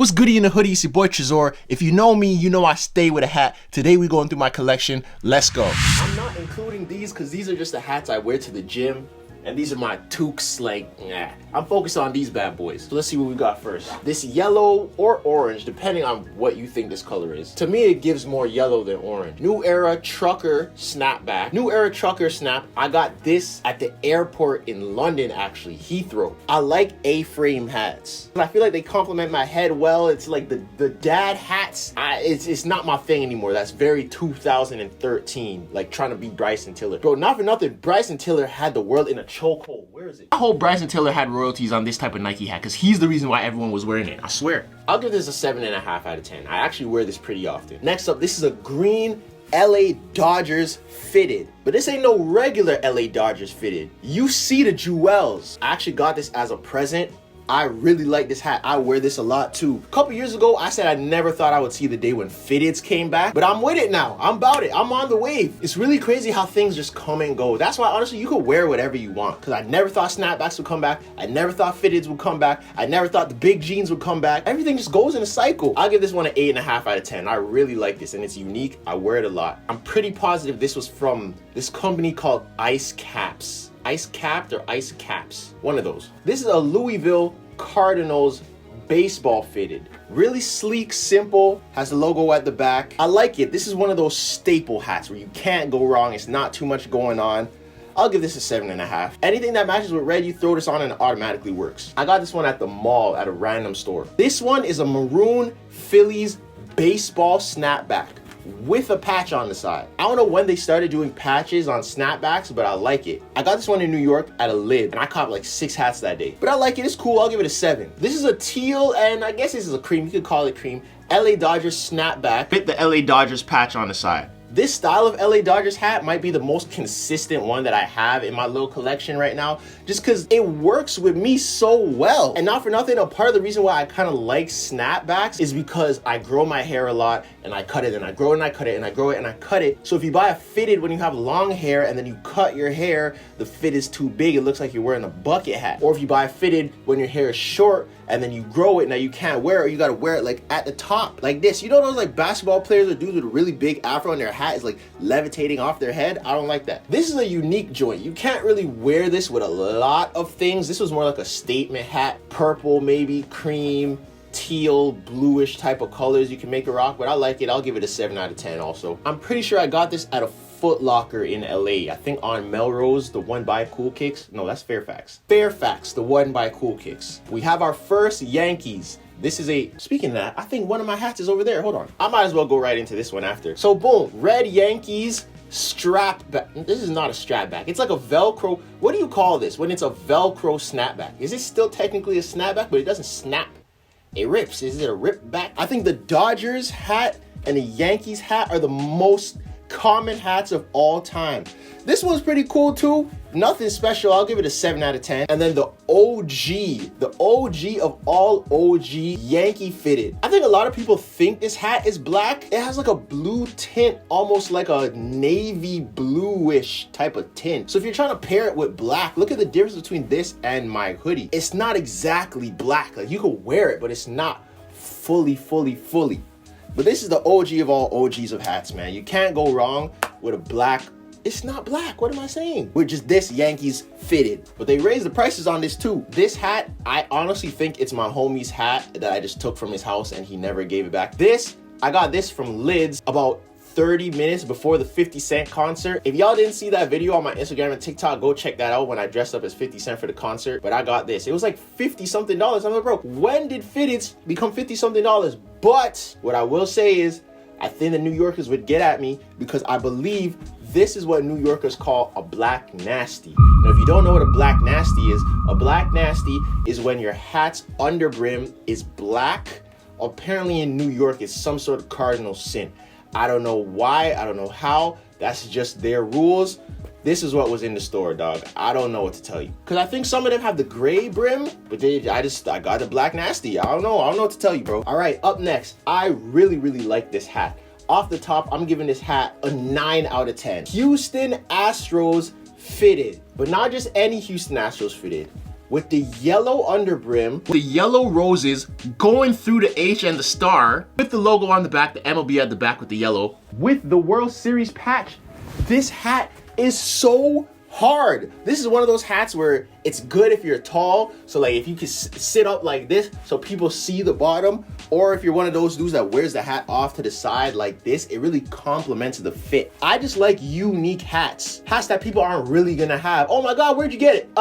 What's goody in the hoodie? It's your boy Trezor. If you know me, you know I stay with a hat. Today we're going through my collection. Let's go. I'm not including these because these are just the hats I wear to the gym. And these are my toques, I'm focused on these bad boys. So let's see what we got first. This yellow or orange, depending on what you think this color is. To me, it gives more yellow than orange. New Era Trucker Snapback. New Era Trucker Snap. I got this at the airport in London, actually, Heathrow. I like A-frame hats. I feel like they complement my head well. It's like the dad hats. It's not my thing anymore. That's very 2013, like trying to be Bryson Tiller. Bro, not for nothing, Bryson Tiller had the world in a chokehold. Where is it? I hope Bryson Tiller had royalties on this type of Nike hat because he's the reason why everyone was wearing it. I swear. I'll give this a 7.5 out of 10. I actually wear this pretty often. Next up, this is a green LA Dodgers fitted. But this ain't no regular LA Dodgers fitted. You see the jewels. I actually got this as a present. I really like this hat. I wear this a lot too. A couple years ago, I said I never thought I would see the day when fitteds came back, but I'm with it now. I'm about it. I'm on the wave. It's really crazy how things just come and go. That's why, honestly, you could wear whatever you want because I never thought snapbacks would come back. I never thought fitteds would come back. I never thought the big jeans would come back. Everything just goes in a cycle. I'll give this one an 8.5 out of 10. I really like this and it's unique. I wear it a lot. I'm pretty positive this was from this company called Ice Caps. Ice Capped or Ice Caps, one of those. This is a Louisville Cardinals baseball fitted. Really sleek, simple, has the logo at the back. I like it. This is one of those staple hats where you can't go wrong. It's not too much going on. I'll give this a 7.5. Anything that matches with red, you throw this on and it automatically works. I got this one at the mall at a random store. This one is a maroon Phillies baseball snapback with a patch on the side. I don't know when they started doing patches on snapbacks, but I like it. I got this one in New York at a lid, and I copped like 6 hats that day. But I like it, it's cool, I'll give it a 7. This is a teal, and I guess this is a cream, you could call it cream, LA Dodgers snapback with the LA Dodgers patch on the side. This style of LA Dodgers hat might be the most consistent one that I have in my little collection right now, just because it works with me so well. And not for nothing, a part of the reason why I kind of like snapbacks is because I grow my hair a lot and I cut it and I grow it and I cut it and I grow it and I cut it. So if you buy a fitted when you have long hair and then you cut your hair, the fit is too big, it looks like you're wearing a bucket hat. Or if you buy a fitted when your hair is short and then you grow it, now you can't wear it, you gotta wear it like at the top, like this. You know those like basketball players or dudes with a really big afro and their hat is like levitating off their head? I don't like that. This is a unique joint. You can't really wear this with a lot of things. This was more like a statement hat, purple, maybe cream, teal, bluish type of colors you can make it rock, but I like it. I'll give it a 7 out of 10 also. I'm pretty sure I got this at a Foot Locker in LA. I think on Melrose, the one by Cool Kicks. No, that's Fairfax. Fairfax, the one by Cool Kicks. We have our first Yankees. This is a, speaking of that, I think one of my hats is over there. Hold on. I might as well go right into this one after. So boom, red Yankees strap back. This is not a strap back. It's like a Velcro. What do you call this when it's a Velcro snapback? Is it still technically a snapback, but it doesn't snap? It rips. Is it a rip back? I think the Dodgers hat and the Yankees hat are the most common hats of all time. This one's pretty cool too. Nothing special. I'll give it a 7 out of 10. And then the OG of all OG Yankee fitted. I think a lot of people think this hat is black. It has like a blue tint, almost like a navy bluish type of tint. So if you're trying to pair it with black, look at the difference between this and my hoodie. It's not exactly black. Like you could wear it, but it's not fully. But this is the OG of all OGs of hats, man. You can't go wrong with a black. It's not black, what am I saying? With just this Yankees fitted. But they raised the prices on this too. This hat, I honestly think it's my homie's hat that I just took from his house and he never gave it back. This, I got this from Lids about 30 minutes before the 50 Cent concert. If y'all didn't see that video on my Instagram and TikTok, go check that out when I dressed up as 50 Cent for the concert. But I got this. It was like 50 something dollars. I'm like, bro, when did fitteds become 50 something dollars? But what I will say is, I think the New Yorkers would get at me because I believe this is what New Yorkers call a black nasty. Now, if you don't know what a black nasty is when your hat's under brim is black. Apparently in New York, it's some sort of cardinal sin. I don't know why, I don't know how. That's just their rules. This is what was in the store, dog. I don't know what to tell you. Cause I think some of them have the gray brim, but I got the black nasty. I don't know what to tell you, bro. All right, up next, I really like this hat. Off the top, I'm giving this hat a 9 out of 10. Houston Astros fitted, but not just any Houston Astros fitted. with the yellow underbrim, the yellow roses going through the H and the star, with the logo on the back, the MLB at the back with the yellow, with the World Series patch. This hat is so hard. This is one of those hats where it's good if you're tall, so like if you can sit up like this so people see the bottom, or if you're one of those dudes that wears the hat off to the side like this, it really complements the fit. I just like unique hats that people aren't really gonna have. Oh my god, where'd you get it?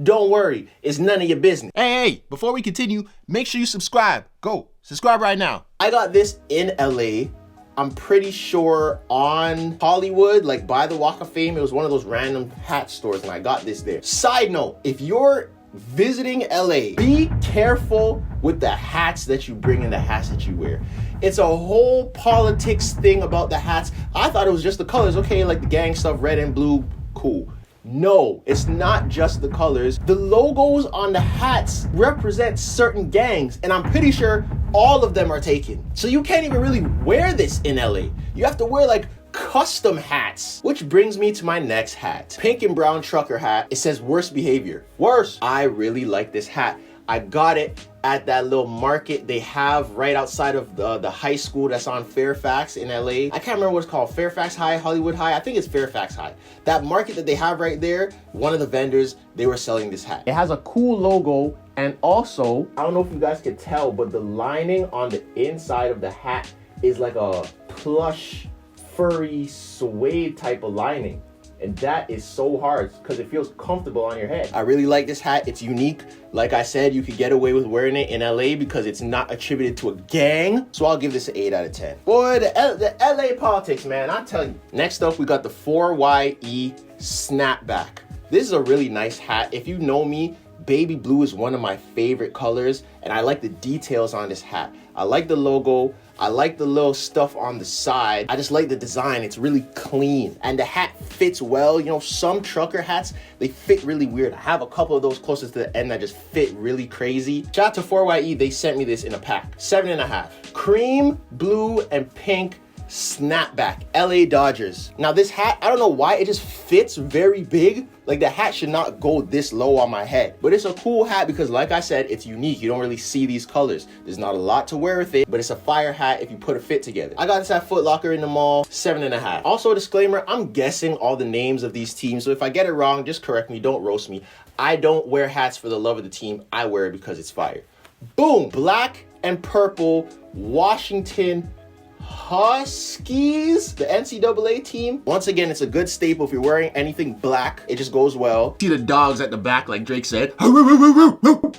Don't worry, it's none of your business. Hey, before we continue, make sure you subscribe. Go subscribe right now. I got this in LA. I'm pretty sure on Hollywood, like by the Walk of Fame. It was one of those random hat stores and I got this there. Side note, if you're visiting LA, be careful with the hats that you bring and the hats that you wear. It's a whole politics thing about the hats. I thought it was just the colors. Okay, like the gang stuff, red and blue, cool. No, it's not just the colors. The logos on the hats represent certain gangs, and I'm pretty sure all of them are taken. So you can't even really wear this in LA. You have to wear like custom hats. Which brings me to my next hat. Pink and brown trucker hat. It says worst behavior. Worst. I really like this hat. I got it at that little market they have right outside of the high school that's on Fairfax in LA. I can't remember what it's called. Fairfax High, Hollywood High. I think it's Fairfax High. That market that they have right there, one of the vendors, they were selling this hat. It has a cool logo, and also, I don't know if you guys can tell, but the lining on the inside of the hat is like a plush, furry, suede type of lining. And that is so hard because it feels comfortable on your head. I really like this hat. It's unique. Like I said, you could get away with wearing it in LA because it's not attributed to a gang. So I'll give this an 8 out of 10. Boy, the LA politics, man, I tell you. Next up, we got the 4YE snapback. This is a really nice hat. If you know me, baby blue is one of my favorite colors, and I like the details on this hat. I like the logo. I like the little stuff on the side. I just like the design. It's really clean. And the hat fits well. You know, some trucker hats, they fit really weird. I have a couple of those closest to the end that just fit really crazy. Shout out to 4YE. They sent me this in a pack. 7.5. Cream, blue, and pink snapback. LA Dodgers. Now this hat, I don't know why, it just fits very big. Like the hat should not go this low on my head. But it's a cool hat because like I said, it's unique. You don't really see these colors. There's not a lot to wear with it, but it's a fire hat if you put a fit together. I got this at Foot Locker in the mall, 7.5. Also a disclaimer, I'm guessing all the names of these teams. So if I get it wrong, just correct me, don't roast me. I don't wear hats for the love of the team. I wear it because it's fire. Boom, black and purple Washington Huskies, the NCAA team. Once again, it's a good staple. If you're wearing anything black, it just goes well. See the dogs at the back, like Drake said.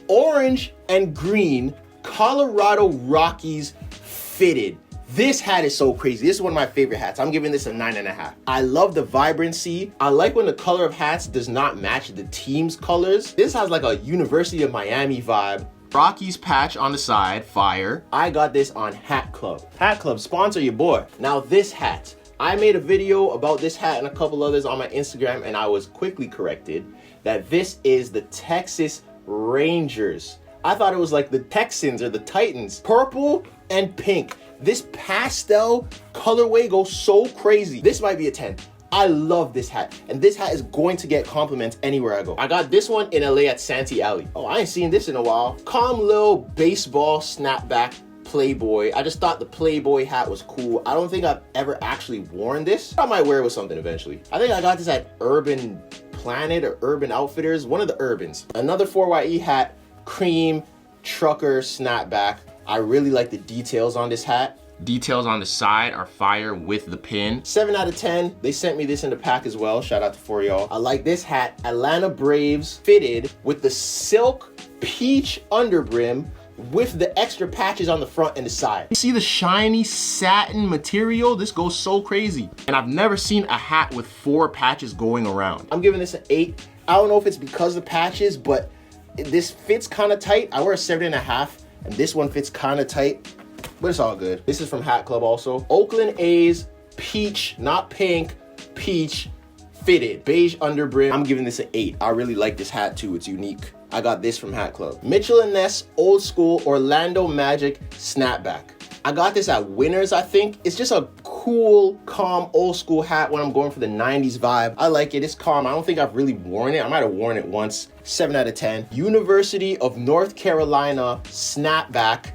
Orange and green Colorado Rockies fitted. This hat is so crazy. This is one of my favorite hats. I'm giving this a 9.5. I love the vibrancy. I like when the color of hats does not match the team's colors. This has like a University of Miami vibe. Rockies patch on the side, fire. I got this on Hat Club. Hat Club, sponsor your boy. Now this hat, I made a video about this hat and a couple others on my Instagram, and I was quickly corrected that this is the Texas Rangers. I thought it was like the Texans or the Titans. Purple and pink. This pastel colorway goes so crazy. This might be a 10. I love this hat, and this hat is going to get compliments anywhere I go. I got this one in LA at Santee Alley. Oh, I ain't seen this in a while. Calm little baseball snapback Playboy. I just thought the Playboy hat was cool. I don't think I've ever actually worn this. I might wear it with something eventually. I think I got this at Urban Planet or Urban Outfitters, one of the Urbans. Another 4YE hat, cream trucker snapback. I really like the details on this hat. Details on the side are fire with the pin. 7 out of 10. They sent me this in the pack as well. Shout out to 4 y'all. I like this hat. Atlanta Braves fitted with the silk peach underbrim with the extra patches on the front and the side. You see the shiny satin material? This goes so crazy. And I've never seen a hat with 4 patches going around. I'm giving this an 8. I don't know if it's because of the patches, but this fits kind of tight. I wear a 7.5, and this one fits kind of tight. But it's all good. This is from Hat Club also. Oakland A's peach, not pink, peach fitted. Beige underbrim. I'm giving this an 8. I really like this hat too. It's unique. I got this from Hat Club. Mitchell & Ness old school Orlando Magic snapback. I got this at Winners, I think. It's just a cool, calm, old school hat when I'm going for the 90s vibe. I like it. It's calm. I don't think I've really worn it. I might have worn it once. 7 out of 10. University of North Carolina snapback.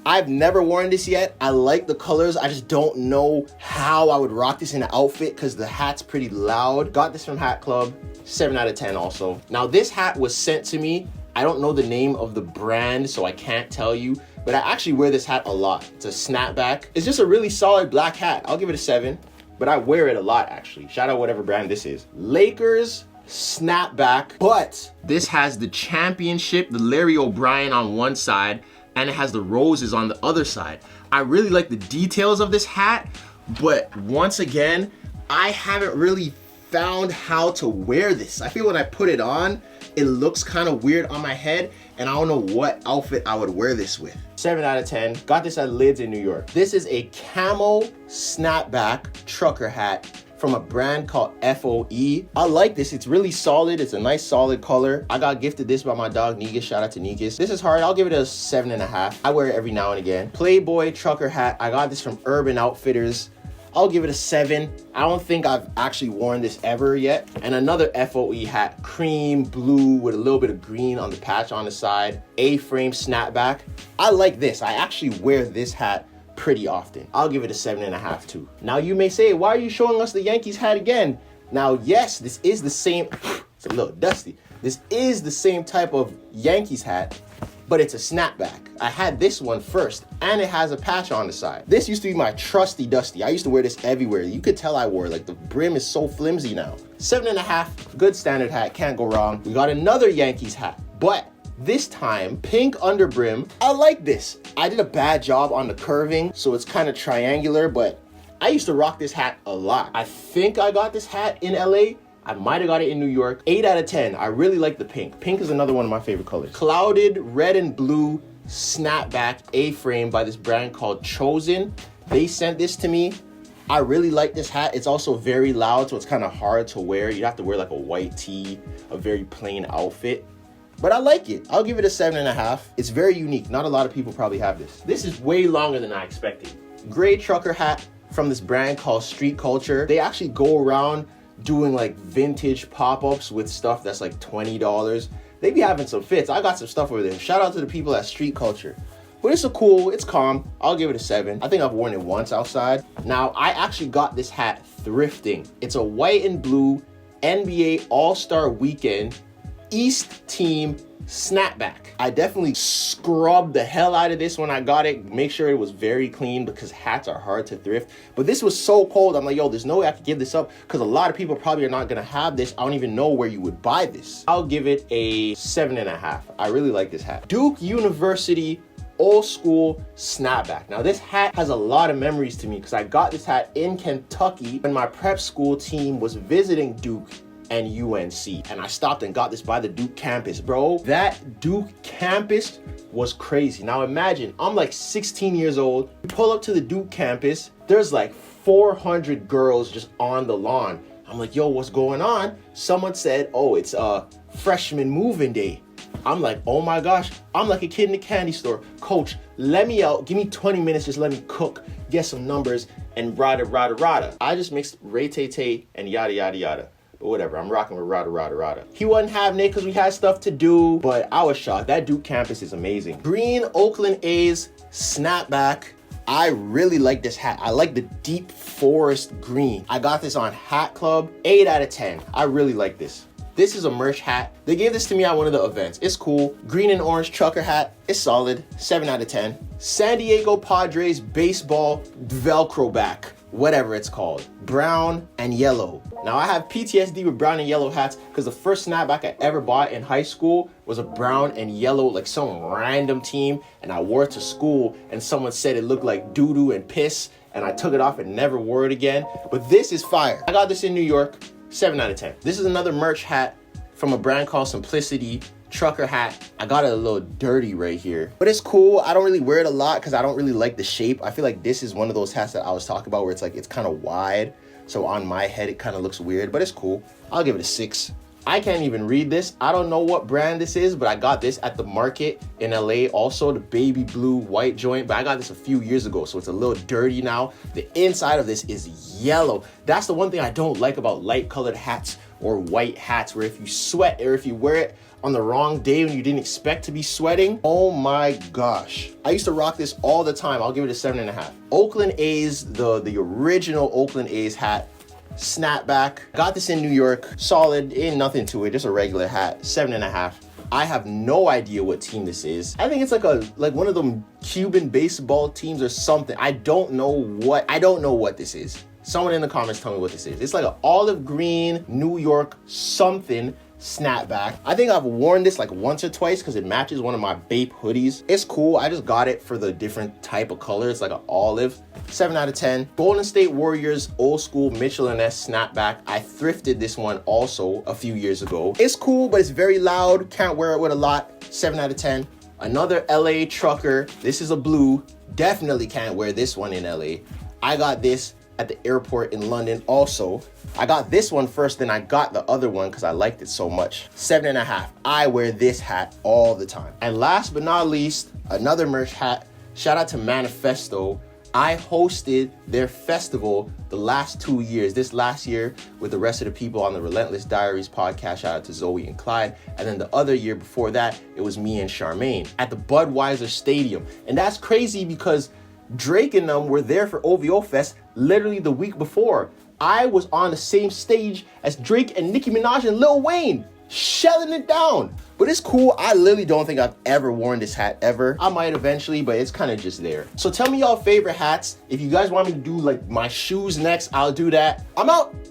I've never worn this yet. I like the colors. I just don't know how I would rock this in an outfit because the hat's pretty loud. Got this from Hat Club. 7 out of 10 also. Now this hat was sent to me. I don't know the name of the brand, so I can't tell you, but I actually wear this hat a lot. It's a snapback. It's just a really solid black hat. I'll give it a 7, but I wear it a lot actually. Shout out whatever brand this is. Lakers snapback, but this has the championship, the Larry O'Brien on one side, and it has the roses on the other side. I really like the details of this hat, but once again, I haven't really found how to wear this. I feel when I put it on, it looks kind of weird on my head, and I don't know what outfit I would wear this with. 7 out of 10. Got this at Lids in New York. This is a camo snapback trucker hat from a brand called FOE. I like this. It's really solid. It's a nice solid color. I got gifted this by my dog Negus. Shout out to Negus. This is hard. I'll give it a 7.5. I wear it every now and again. Playboy trucker hat. I got this from Urban Outfitters. I'll give it a 7. I don't think I've actually worn this ever yet. And another FOE hat, cream blue with a little bit of green on the patch on the side. A-frame snapback. I like this. I actually wear this hat pretty often. I'll give it a 7.5 too. Now you may say, why are you showing us the Yankees hat again? Now, yes, this is the same, it's a little dusty. This is the same type of Yankees hat, but it's a snapback. I had this one first, and it has a patch on the side. This used to be my trusty dusty. I used to wear this everywhere. You could tell I wore it. Like the brim is so flimsy now. 7.5, good standard hat, can't go wrong. We got another Yankees hat, but this time, pink under brim. I like this. I did a bad job on the curving, so it's kind of triangular, but I used to rock this hat a lot. I think I got this hat in LA. I might have got it in New York. 8 out of 10. I really like the pink. Pink is another one of my favorite colors. Clouded red and blue snapback A-frame by this brand called Chosen. They sent this to me. I really like this hat. It's also very loud, so it's kind of hard to wear. You have to wear like a white tee, a very plain outfit. But I like it. I'll give it a 7.5. It's very unique. Not a lot of people probably have this. This is way longer than I expected. Gray trucker hat from this brand called Street Culture. They actually go around doing like vintage pop-ups with stuff that's like $20. They be having some fits. I got some stuff over there. Shout out to the people at Street Culture. But it's a cool, it's calm. I'll give it a 7. I think I've worn it once outside. Now, I actually got this hat thrifting. It's a white and blue NBA All-Star Weekend East Team snapback. I definitely scrubbed the hell out of this when I got it. Make sure it was very clean because hats are hard to thrift. But this was so cold. I'm like, yo, there's no way I could give this up because a lot of people probably are not gonna have this. I don't even know where you would buy this. I'll give it a 7.5. I really like this hat. Duke University old school snapback. Now this hat has a lot of memories to me because I got this hat in Kentucky when my prep school team was visiting Duke and UNC, and I stopped and got this by the Duke campus. Bro, that Duke campus was crazy. Now imagine, I'm like 16 years old, you pull up to the Duke campus, there's like 400 girls just on the lawn. I'm like, yo, what's going on? Someone said, oh, it's freshman moving day. I'm like, oh my gosh, I'm like a kid in a candy store. Coach, let me out, give me 20 minutes, just let me cook, get some numbers, and rada. I just mixed ray-tay-tay and yada yada yada. But whatever, I'm rocking with rada. He wasn't having it because we had stuff to do, but I was shocked. That Duke campus is amazing. Green Oakland A's snapback. I really like this hat. I like the deep forest green. I got this on Hat Club. 8 out of 10. I really like this. This is a merch hat. They gave this to me at one of the events. It's cool. Green and orange trucker hat. It's solid. 7 out of 10. San Diego Padres baseball Velcro back. Whatever it's called. Brown and yellow. Now I have PTSD with brown and yellow hats because the first snapback I ever bought in high school was a brown and yellow, like some random team, and I wore it to school and someone said it looked like doo-doo and piss, and I took it off and never wore it again. But this is fire. I got this in New York. 7 out of 10. This is another merch hat from a brand called Simplicity. Trucker hat. I got it a little dirty right here, but it's cool. I don't really wear it a lot because I don't really like the shape. I feel like this is one of those hats that I was talking about where it's like it's kind of wide, so on my head it kind of looks weird, but it's cool. I'll give it a 6. I can't even read this. I don't know what brand this is, but I got this at the market in LA. Also, the baby blue white joint, but I got this a few years ago, so it's a little dirty now. The inside of this is yellow. That's the one thing I don't like about light colored hats or white hats, where if you sweat or if you wear it on the wrong day when you didn't expect to be sweating, oh my gosh. I used to rock this all the time. I'll give it a 7.5. Oakland A's, the original Oakland A's hat, snapback. Got this in New York, solid, ain't nothing to it, just a regular hat, 7.5. I have no idea what team this is. I think it's like one of them Cuban baseball teams or something. I don't know what this is. Someone in the comments tell me what this is. It's like an olive green New York something snapback. I think I've worn this like once or twice because it matches one of my Bape hoodies. It's cool. I just got it for the different type of color. It's like an olive. 7 out of 10. Golden State Warriors old school Mitchell & Ness snapback. I thrifted this one also a few years ago. It's cool, but it's very loud. Can't wear it with a lot. 7 out of 10. Another LA trucker. This is a blue. Definitely can't wear this one in LA. I got this at the airport in London also. I got this one first, then I got the other one because I liked it so much. 7.5. I wear this hat all the time. And last but not least, another merch hat. Shout out to Manifesto. I hosted their festival the last 2 years. This last year with the rest of the people on the Relentless Diaries podcast. Shout out to Zoe and Clyde. And then the other year before that, it was me and Charmaine at the Budweiser Stadium. And that's crazy because Drake and them were there for OVO Fest literally the week before. I was on the same stage as Drake and Nicki Minaj and Lil Wayne, shelling it down. But it's cool. I literally don't think I've ever worn this hat ever. I might eventually, but it's kind of just there. So tell me y'all favorite hats. If you guys want me to do like my shoes next, I'll do that. I'm out.